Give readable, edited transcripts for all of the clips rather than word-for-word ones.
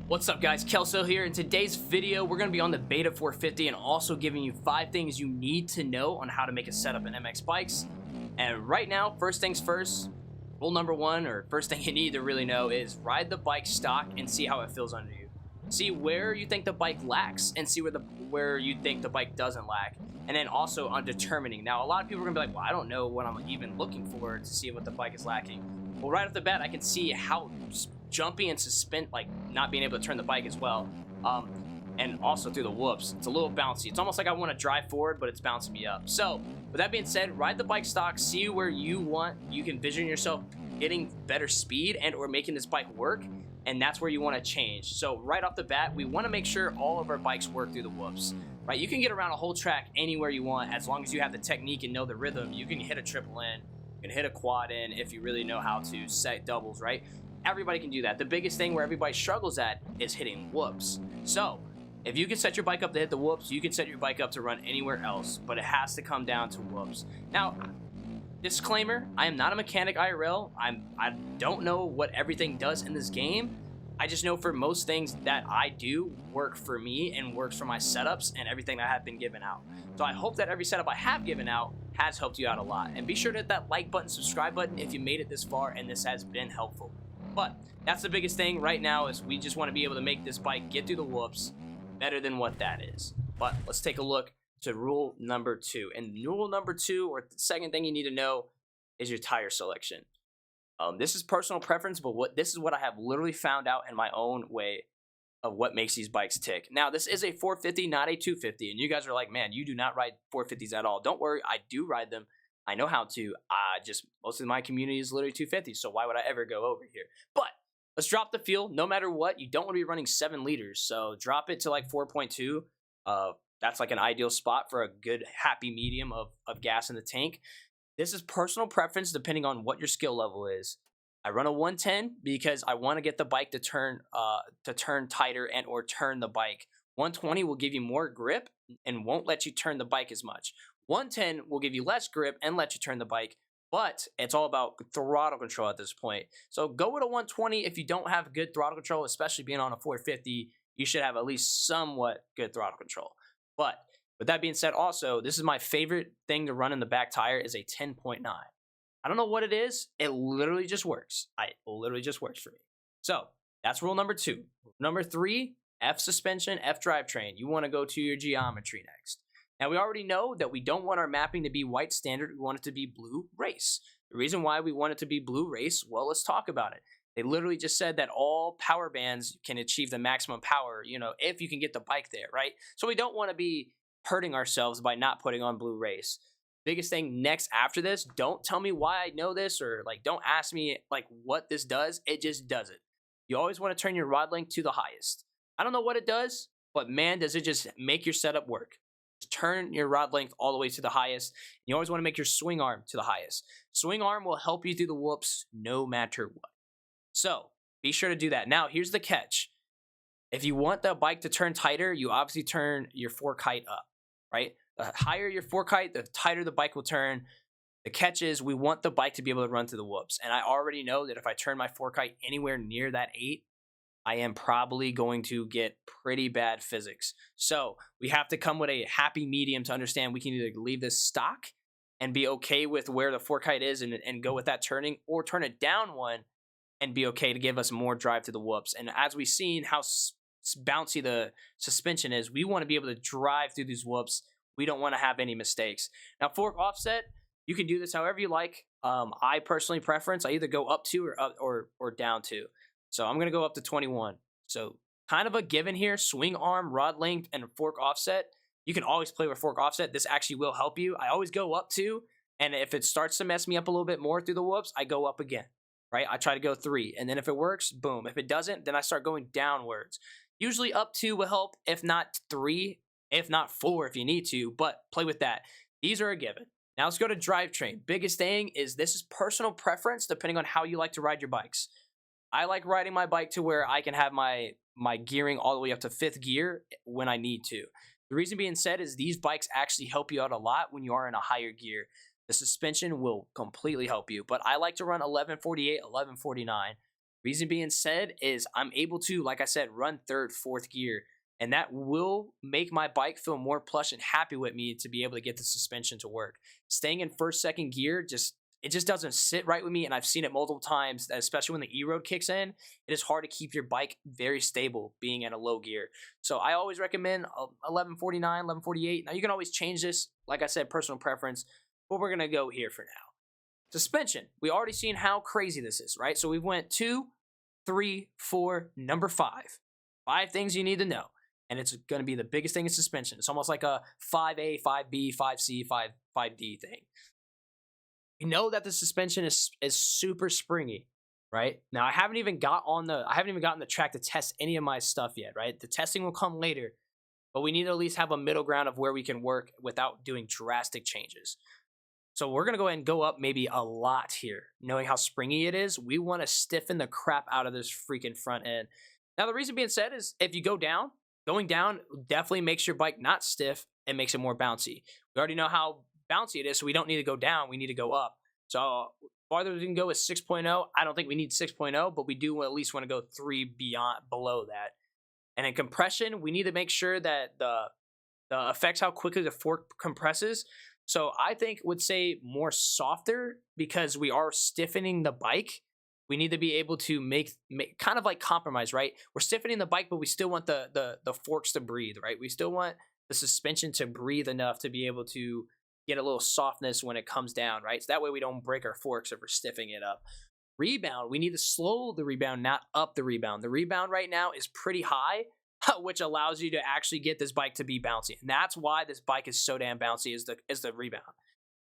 What's up guys, Kelso here. In today's video, we're going to be on the Beta 450 and also giving you 5 things you need to know on how to make a setup in MX bikes. And right now, first things first, rule number 1, or first thing you need to really know is ride the bike stock and see how it feels under you. See where you think the bike lacks and see where you think the bike doesn't lack. And then also on determining. Now, a lot of people are going to be like, well, I don't know what I'm even looking for to see what the bike is lacking. Well, right off the bat, I can see how jumpy and suspend, like not being able to turn the bike as well, and also through the whoops, it's a little bouncy. It's almost like I want to drive forward, but it's bouncing me up. So with that being said, ride the bike stock, see where you can vision yourself getting better speed and or making this bike work, and that's where you want to change. So right off the bat, we want to make sure all of our bikes work through the whoops, right? You can get around a whole track anywhere you want as long as you have the technique and know the rhythm. You can hit a triple in, you can hit a quad in if you really know how to set doubles, right? Everybody can do that. The biggest thing where everybody struggles at is hitting whoops. So if you can set your bike up to hit the whoops, you can set your bike up to run anywhere else, but it has to come down to whoops. Now, disclaimer, I am not a mechanic IRL. I don't know what everything does in this game. I just know for most things that I do work for me and works for my setups and everything that I have been given out. So I hope that every setup I have given out has helped you out a lot. And be sure to hit that like button, subscribe button if you made it this far and this has been helpful. But that's the biggest thing right now, is we just want to be able to make this bike get through the whoops better than what that is. But let's take a look to rule number 2. And rule number 2, or the second thing you need to know, is your tire selection. This is personal preference, but this is what I have literally found out in my own way of what makes these bikes tick. Now, this is a 450, not a 250. And you guys are like, man, you do not ride 450s at all. Don't worry, I do ride them. I know how to. Just most of my community is literally 250, so why would I ever go over here? But let's drop the fuel. No matter what, you don't want to be running 7 liters, so drop it to like 4.2. That's like an ideal spot for a good happy medium of gas in the tank. This is personal preference depending on what your skill level is. I run a 110 because I want to get the bike to turn tighter and or turn the bike. 120 will give you more grip and won't let you turn the bike as much. 110 will give you less grip and let you turn the bike, but it's all about throttle control at this point. So go with a 120 if you don't have good throttle control, especially being on a 450. You should have at least somewhat good throttle control. But with that being said, also, this is my favorite thing to run in the back tire is a 10.9. I don't know what it is. It literally just works. It literally just works for me. So that's rule number 2. Number 3, F suspension, F drivetrain. You want to go to your geometry next. Now, we already know that we don't want our mapping to be white standard. We want it to be blue race. The reason why we want it to be blue race, well, let's talk about it. They literally just said that all power bands can achieve the maximum power, if you can get the bike there, right? So we don't want to be hurting ourselves by not putting on blue race. Biggest thing next after this, don't tell me why I know this, or don't ask me what this does. It just does it. You always want to turn your rod length to the highest. I don't know what it does, but man, does it just make your setup work. Turn your rod length all the way to the highest. You always want to make your swing arm to the highest. Swing arm will help you through the whoops no matter what. So be sure to do that. Now, here's the catch. If you want the bike to turn tighter, you obviously turn your fork height up, right? The higher your fork height, the tighter the bike will turn. The catch is we want the bike to be able to run through the whoops. And I already know that if I turn my fork height anywhere near that 8, I am probably going to get pretty bad physics. So we have to come with a happy medium to understand we can either leave this stock and be okay with where the fork height is and go with that turning, or turn it down one and be okay to give us more drive to the whoops. And as we've seen how bouncy the suspension is, we want to be able to drive through these whoops. We don't want to have any mistakes. Now, fork offset, you can do this however you like. I personally preference, I either go up 2 or down 2. So I'm going to go up to 21. So kind of a given here, swing arm, rod length, and fork offset. You can always play with fork offset. This actually will help you. I always go up 2, and if it starts to mess me up a little bit more through the whoops, I go up again, right? I try to go 3, and then if it works, boom. If it doesn't, then I start going downwards. Usually up 2 will help, if not 3, if not 4 if you need to, but play with that. These are a given. Now let's go to drivetrain. Biggest thing is this is personal preference depending on how you like to ride your bikes. I like riding my bike to where I can have my gearing all the way up to 5th gear when I need to. The reason being said is these bikes actually help you out a lot when you are in a higher gear. The suspension will completely help you, but I like to run 1148, 1149. Reason being said is I'm able to, like I said, run third, fourth gear, and that will make my bike feel more plush and happy with me to be able to get the suspension to work. Staying in first, second gear just doesn't sit right with me, and I've seen it multiple times, especially when the E-road kicks in. It is hard to keep your bike very stable being in a low gear. So I always recommend 1149, 1148. Now you can always change this, like I said, personal preference, but we're gonna go here for now. Suspension. We already seen how crazy this is, right? So we went 2, 3, 4, number 5. 5 things you need to know. And it's going to be the biggest thing in suspension. It's almost like a 5A, 5B, 5C, 5D thing. You know that the suspension is super springy, right? Now I haven't even gotten the track to test any of my stuff yet, right? The testing will come later, but we need to at least have a middle ground of where we can work without doing drastic changes. So we're going to go ahead and go up maybe a lot here. Knowing how springy it is, we want to stiffen the crap out of this freaking front end. Now, the reason being said is if you go down, going down definitely makes your bike not stiff and makes it more bouncy. We already know how bouncy it is, so we don't need to go down. We need to go up. So farther we can go is 6.0. I don't think we need 6.0, but we do at least want to go 3 below that. And in compression, we need to make sure that the affects how quickly the fork compresses. So I would say more softer because we are stiffening the bike. We need to be able to make kind of like compromise, right? We're stiffening the bike, but we still want the forks to breathe, right? We still want the suspension to breathe enough to be able to get a little softness when it comes down, right? So that way we don't break our forks if we're stiffing it up. Rebound, we need to slow the rebound, not up the rebound. The rebound right now is pretty high, which allows you to actually get this bike to be bouncy. And that's why this bike is so damn bouncy is the rebound.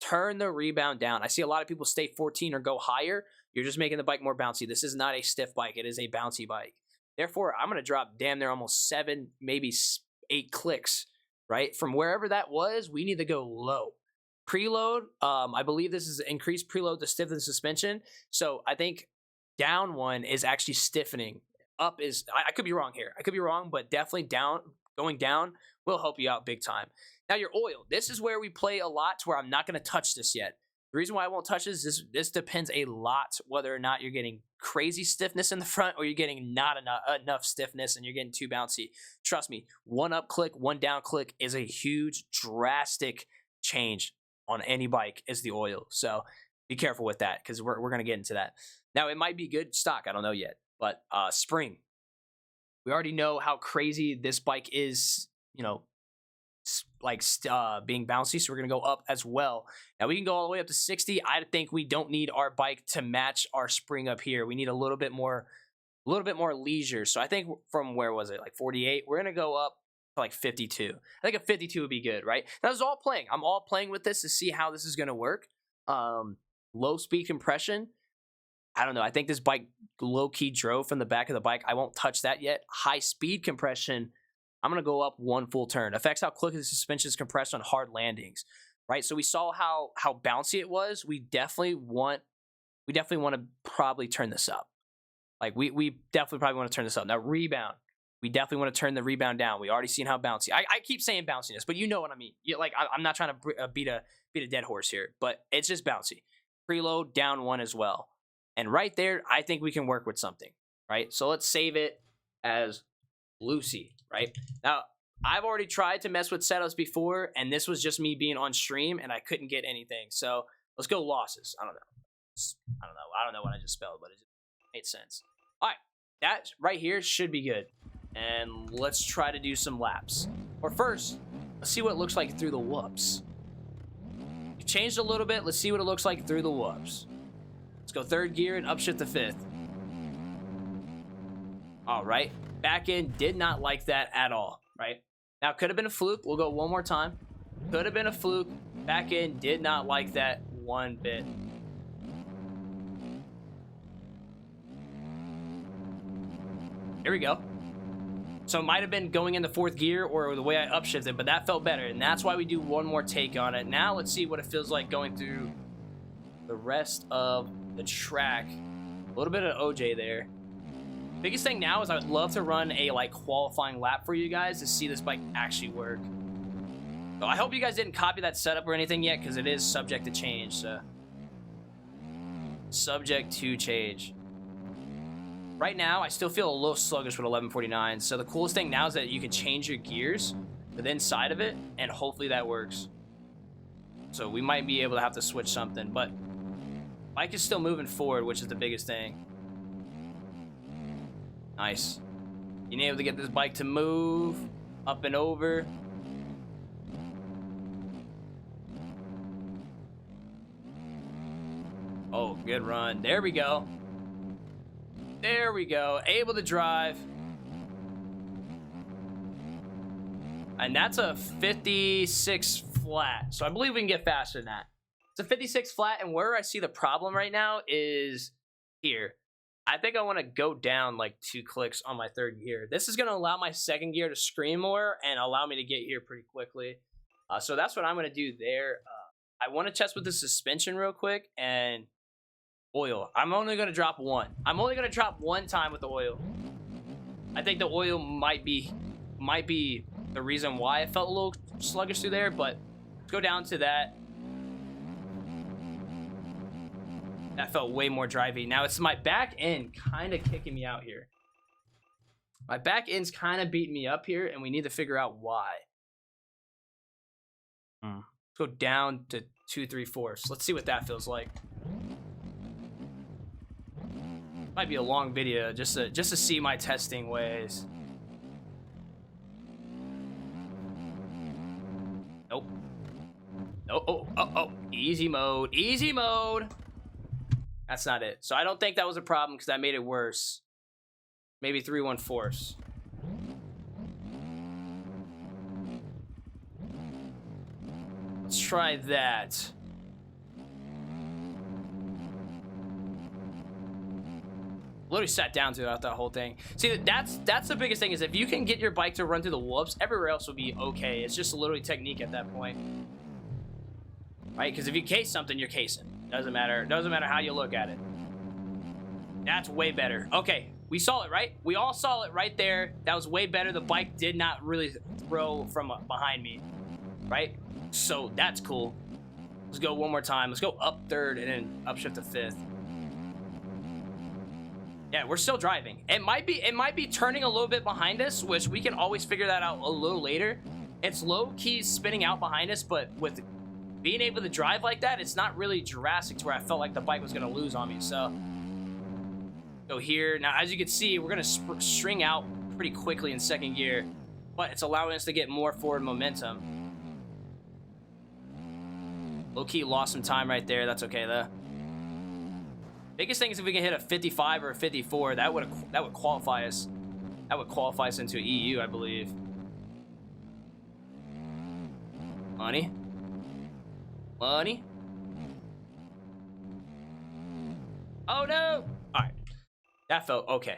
Turn the rebound down. I see a lot of people stay 14 or go higher. You're just making the bike more bouncy. This is not a stiff bike. It is a bouncy bike. Therefore, I'm going to drop damn near almost 7, maybe 8 clicks, right? From wherever that was, we need to go low. Preload, I believe this is increased preload to stiffen the suspension. So I think down one is actually stiffening. Up is, I could be wrong here. I could be wrong, but definitely going down will help you out big time. Now your oil, this is where we play a lot to where I'm not going to touch this yet. The reason why I won't touch this depends a lot whether or not you're getting crazy stiffness in the front or you're getting not enough stiffness and you're getting too bouncy. Trust me, one up click, one down click is a huge, drastic change on any bike is the oil. So be careful with that because we're going to get into that. Now it might be good stock. I don't know yet, but spring. We already know how crazy this bike is, you know, being bouncy, so we're gonna go up as well. Now we can go all the way up to 60. I think we don't need our bike to match our spring up here. We need a little bit more leisure. So I think from where was it, like 48, we're gonna go up to like 52. I think a 52 would be good, right? Now this is all playing. I'm all playing with this to see how this is gonna work. Low speed compression. I don't know. I think this bike low-key drove from the back of the bike. I won't touch that yet. High speed compression. I'm going to go up 1 full turn. Affects how quickly the suspension is compressed on hard landings, right? So we saw how bouncy it was. We definitely want to probably turn this up. Like we definitely probably want to turn this up. Now rebound. We definitely want to turn the rebound down. We already seen how bouncy. I keep saying bounciness, but you know what I mean. I'm not trying to beat a dead horse here, but it's just bouncy. Preload down 1 as well. And right there, I think we can work with something, right? So let's save it as Lucy, right? Now, I've already tried to mess with setups before, and this was just me being on stream, and I couldn't get anything. So let's go losses. I don't know what I just spelled, but it made sense. All right, that right here should be good. And let's try to do some laps. Or first, let's see what it looks like through the whoops. You changed a little bit. Let's see what it looks like through the whoops. Let's go 3rd gear and upshift to 5th. All right. Back end did not like that at all, right? Now, could have been a fluke. We'll go one more time. Could have been a fluke. Back end did not like that one bit. Here we go. So it might have been going in the 4th gear or the way I upshifted, but that felt better. And that's why we do one more take on it. Now let's see what it feels like going through the rest of the track. A little bit of OJ there. Biggest thing now is I would love to run a qualifying lap for you guys to see this bike actually work. So I hope you guys didn't copy that setup or anything yet because it is subject to change. So subject to change. Right now, I still feel a little sluggish with 1149. So the coolest thing now is that you can change your gears to the inside of it, and hopefully that works. So we might be able to have to switch something, but bike is still moving forward, which is the biggest thing. Nice. Being able to get this bike to move up and over. Oh, good run. There we go. There we go. Able to drive. And that's a 56 flat. So I believe we can get faster than that. It's a 56 flat, and where I see the problem right now is here. I think I want to go down like 2 clicks on my third gear. This is going to allow my second gear to scream more and allow me to get here pretty quickly. So that's what I'm going to do there. I want to test with the suspension real quick and oil. I'm only going to drop one. I'm only going to drop one time with the oil. I think the oil might be the reason why I felt a little sluggish through there, but let's go down to that. That felt way more drivey. Now it's my back end kind of kicking me out here. My back end's kind of beating me up here, and we need to figure out why. Let's go down to 2 3/4. Let's see what that feels like. Might be a long video just to see my testing ways. Nope. Oh. Easy mode. Easy mode. That's not it. So I don't think that was a problem because that made it worse. Maybe 3 1/4. Let's try that. Literally sat down throughout that whole thing. See, that's the biggest thing is if you can get your bike to run through the whoops, everywhere else will be okay. It's just literally technique at that point. Right? Because if you case something, you're casing. Doesn't matter. Doesn't matter how you look at it. That's way better. Okay, we saw it, right? We all saw it right there. That was way better. The bike did not really throw from behind me, right? So that's cool. Let's go one more time. Let's go up third and then upshift to 5th. Yeah, we're still driving. It might be turning a little bit behind us, which we can always figure that out a little later. It's low-key spinning out behind us, but with being able to drive like that, it's not really drastic to where I felt like the bike was going to lose on me. So here. Now, as you can see, we're going to string out pretty quickly in second gear, but it's allowing us to get more forward momentum. Low-key lost some time right there. That's okay, though. Biggest thing is if we can hit a 55 or a 54, that would qualify us. That would qualify us into EU, I believe. Money. Money. Oh no! Alright. That felt okay.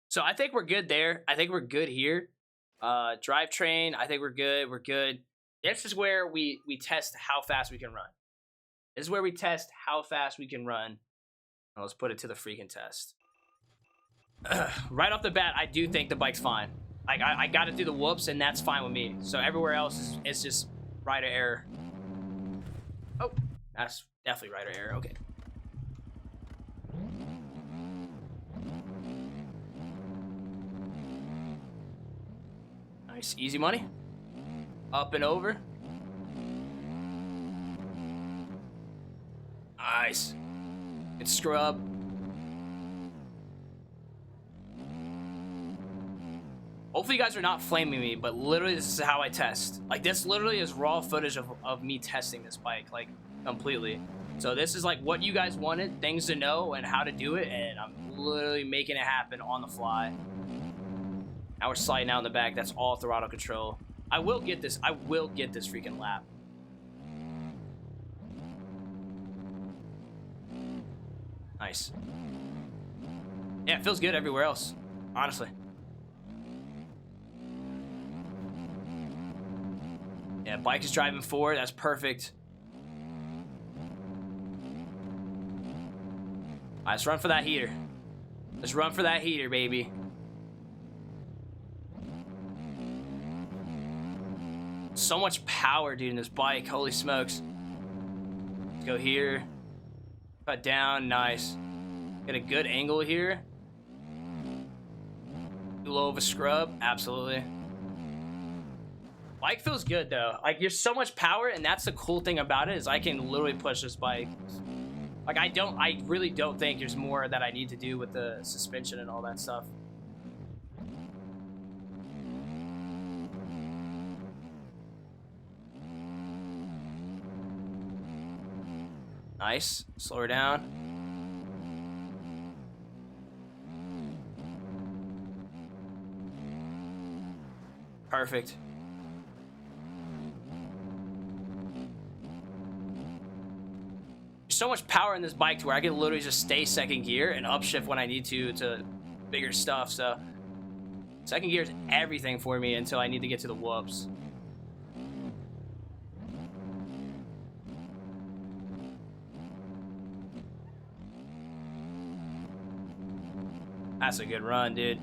So I think we're good there. I think we're good here. Drivetrain, I think we're good. We're good. This is where we test how fast we can run. This is where we test how fast we can run. Now let's put it to the freaking test. Right off the bat, I do think the bike's fine. Like I got it through the whoops, and that's fine with me. So everywhere else is just rider error. Oh, that's definitely rider error. Okay. Nice, easy money. Up and over. Nice. Good scrub. Hopefully you guys are not flaming me, but literally this is how I test. Like, this literally is raw footage of me testing this bike, like, completely. So this is like what you guys wanted, things to know and how to do it, and I'm literally making it happen on the fly. Now we're sliding out in the back. That's all throttle control. I will get this. I will get this freaking lap. Nice. Yeah, it feels good everywhere else, honestly. Yeah, bike is driving forward. That's perfect. All right, let's run for that heater. Let's run for that heater, baby. So much power, dude, in this bike. Holy smokes. Let's go here. Cut down. Nice. Get a good angle here. blow of a scrub. Absolutely. Bike feels good though. Like, there's so much power, and that's the cool thing about it is I can literally push this bike. Like, I really don't think there's more that I need to do with the suspension and all that stuff. Nice. Slow her down. Perfect. There's so much power in this bike to where I can literally just stay second gear and upshift when I need to bigger stuff. So second gear is everything for me until I need to get to the whoops. That's a good run, dude.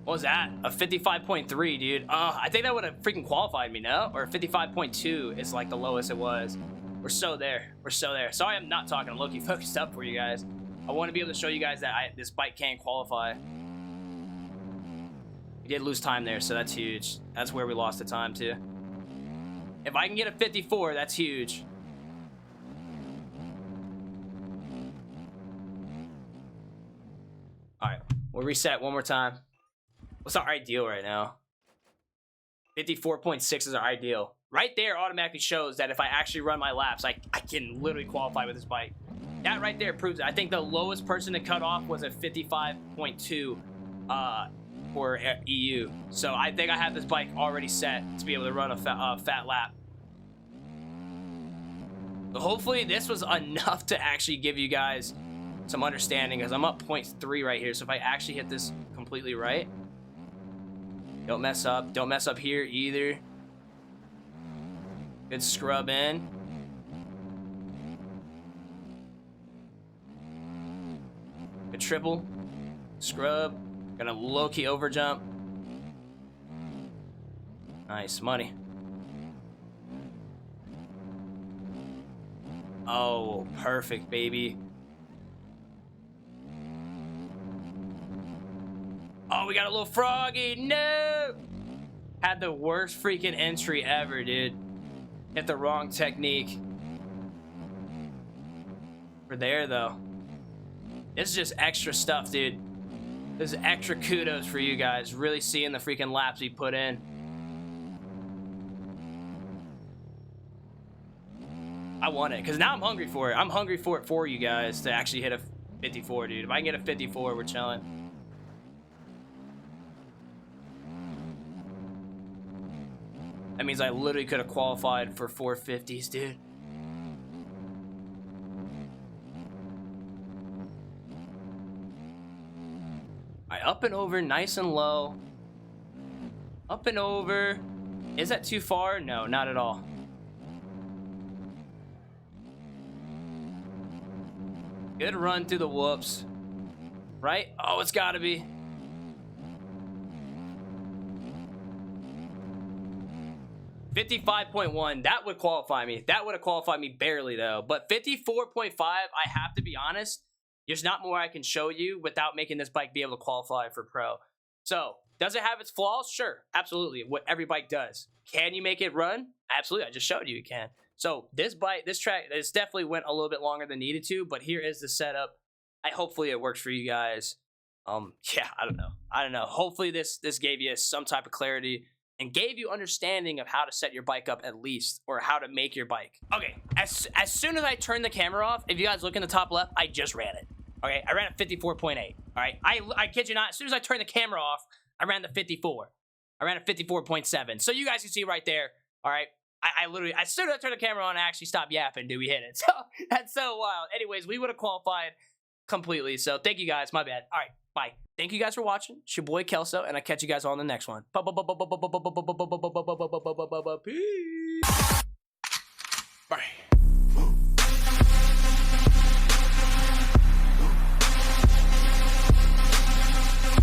What was that? A 55.3, dude. I think that would have freaking qualified me, no? Or 55.2 is like the lowest it was. We're so there. We're so there. Sorry I'm not talking low-key focused up for you guys. I want to be able to show you guys that this bike can qualify. We did lose time there, so that's huge. That's where we lost the time, too. If I can get a 54, that's huge. Alright, we'll reset one more time. What's our ideal right now? 54.6 is our ideal. Right there automatically shows that if I actually run my laps, I can literally qualify with this bike. That right there proves it. I think the lowest person to cut off was a 55.2 for EU. So I think I have this bike already set to be able to run a fat lap. So hopefully this was enough to actually give you guys some understanding, because I'm up 0.3 right here. So if I actually hit this completely right, don't mess up. Don't mess up here either. Good scrub in. Good triple. Scrub. Gonna low-key over jump. Nice. Money. Oh, perfect, baby. Oh, we got a little froggy. No! Had the worst freaking entry ever, dude. Hit the wrong technique. We're there, though. This is just extra stuff, dude. This is extra kudos for you guys. Really seeing the freaking laps we put in. I want it, because now I'm hungry for it. I'm hungry for it for you guys to actually hit a 54, dude. If I can get a 54, we're chilling. That means I literally could have qualified for 450s, dude. Alright, up and over, nice and low. Up and over. Is that too far? No, not at all. Good run through the whoops. Right? Oh, it's gotta be. $55.1, that would qualify me. That would have qualified me barely, though. But 54.5, I have to be honest, there's not more I can show you without making this bike be able to qualify for pro. So, does it have its flaws? Sure, absolutely. What every bike does. Can you make it run? Absolutely. I just showed you can. So, this bike, this track, this definitely went a little bit longer than needed to, but here is the setup. Hopefully it works for you guys. Yeah, I don't know. Hopefully this gave you some type of clarity and gave you understanding of how to set your bike up at least, or how to make your bike. Okay, as soon as I turn the camera off, if you guys look in the top left, I just ran it. Okay, I ran at 54.8. All right, I kid you not, as soon as I turned the camera off, I ran the 54. I ran at 54.7. So you guys can see right there. All right, I literally, as soon as I turned the camera on, I actually stopped yapping. Dude, we hit it. So that's so wild. Anyways, we would have qualified completely. So thank you guys. My bad. All right, bye. Thank you guys for watching. It's your boy Kelso, and I'll catch you guys on the next one. Peace.